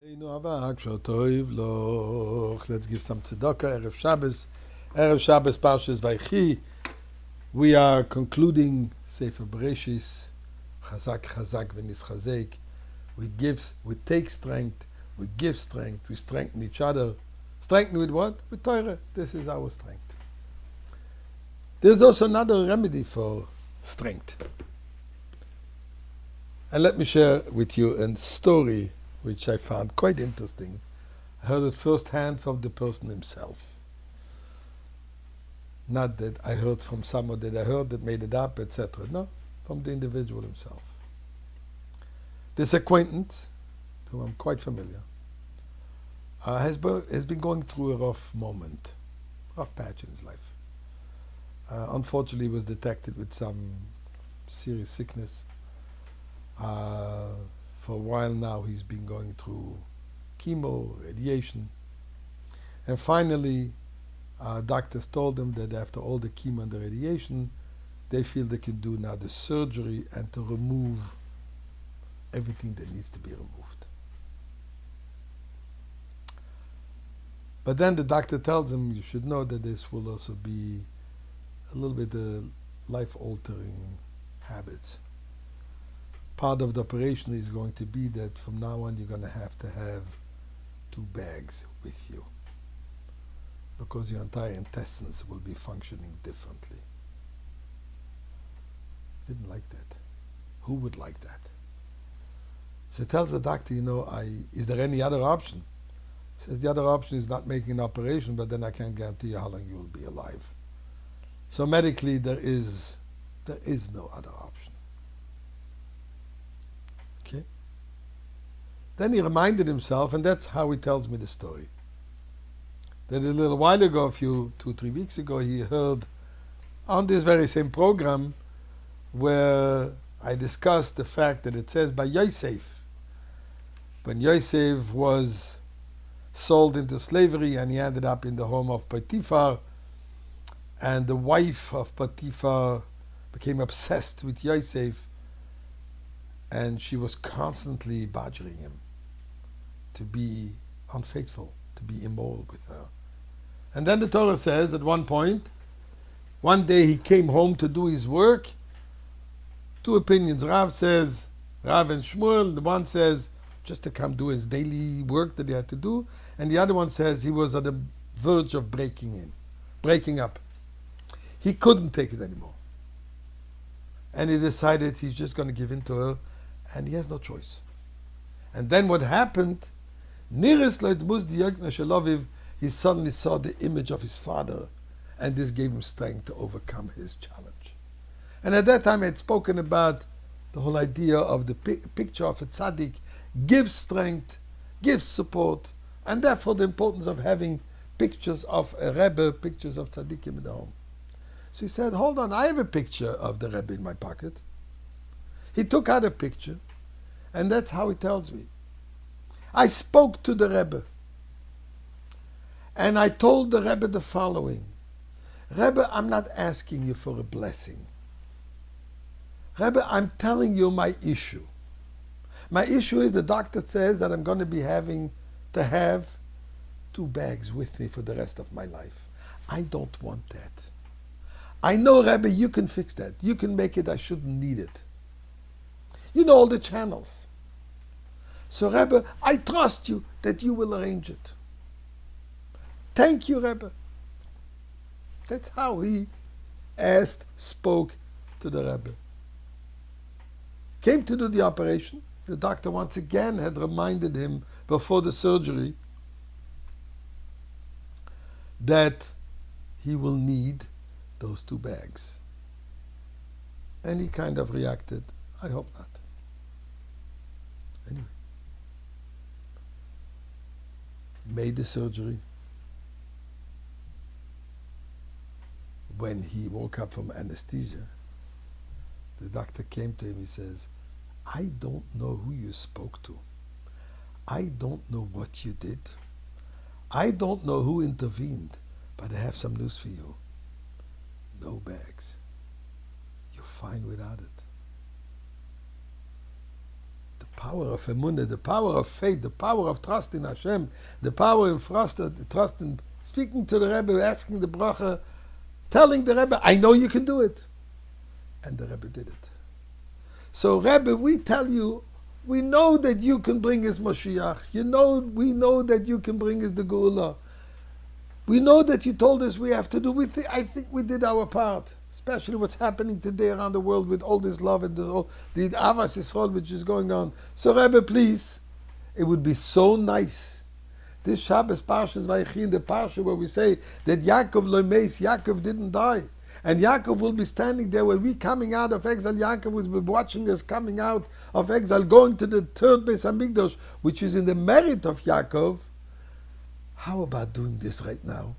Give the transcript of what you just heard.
Let's give some tzedakah. Erev Shabbos, Parshas Vaychi. We are concluding Sefer Bereshis. Chazak, chazak, v'nischazek. We take strength. We give strength. We strengthen each other. Strengthen with what? With Torah. This is our strength. There's also another remedy for strength. And let me share with you a story which I found quite interesting. I heard it firsthand from the person himself. Not that I heard from someone that I heard that made it up, etc. No, from the individual himself. This acquaintance, to whom I'm quite familiar, has been going through a rough moment, rough patch in his life. Unfortunately, he was detected with some serious sickness. For a while now, he's been going through chemo, radiation. And finally, doctors told him that after all the chemo and the radiation, they feel they can do now the surgery and to remove everything that needs to be removed. But then the doctor tells him, you should know that this will also be a little bit life-altering habits. Part of the operation is going to be that from now on you're going to have 2 bags with you because your entire intestines will be functioning differently. Didn't like that. Who would like that? So he tells the doctor, is there any other option? He says the other option is not making an operation, but then I can't guarantee you how long you will be alive. So medically there is no other option. Okay? Then he reminded himself, and that's how he tells me the story, that a little while ago, 2-3 weeks ago, he heard on this very same program where I discussed the fact that it says by Yosef, when Yosef was sold into slavery and he ended up in the home of Potiphar, and the wife of Potiphar became obsessed with Yosef, and she was constantly badgering him to be unfaithful, to be immoral with her. And then the Torah says at one point, one day he came home to do his work. 2 opinions. Rav and Shmuel, the one says just to come do his daily work that he had to do, and the other one says he was at the verge of breaking up. He couldn't take it anymore. And he decided he's just going to give in to her, and he has no choice. And then what happened, he suddenly saw the image of his father, and this gave him strength to overcome his challenge. And at that time I had spoken about the whole idea of the picture of a tzaddik gives strength, gives support, and therefore the importance of having pictures of a Rebbe, pictures of tzaddikim in the home. So he said, hold on, I have a picture of the Rebbe in my pocket. He took out a picture, and that's how he tells me. I spoke to the Rebbe, and I told the Rebbe the following. Rebbe, I'm not asking you for a blessing. Rebbe, I'm telling you my issue. My issue is the doctor says that I'm going to be having to have 2 bags with me for the rest of my life. I don't want that. I know, Rebbe, you can fix that. You can make it, I shouldn't need it. You know all the channels. So, Rebbe, I trust you that you will arrange it. Thank you, Rebbe. That's how he spoke to the Rebbe. Came to do the operation. The doctor once again had reminded him before the surgery that he will need those 2 bags. And he kind of reacted, I hope not. Anyway. Made the surgery. When he woke up from anesthesia, the doctor came to him, he says, I don't know who you spoke to. I don't know what you did. I don't know who intervened, but I have some news for you. No bags. You're fine without it. The power of emunah, the power of faith, the power of trust in Hashem, the power of trust in speaking to the Rebbe, asking the bracha, telling the Rebbe, I know you can do it. And the Rebbe did it. So Rebbe, we tell you, we know that you can bring his Mashiach. We know that you can bring his the Geula. We know that you told us we have to do. I think we did our part, especially what's happening today around the world with all this love and the Avas Yisrael which is going on. So Rebbe, please, it would be so nice. This Shabbos Parshas Vayichin, the Parsha where we say that Yaakov lo meis, Yaakov didn't die. And Yaakov will be standing there when we coming out of exile. Yaakov will be watching us coming out of exile, going to the third Beis Hamikdash, which is in the merit of Yaakov. How about doing this right now?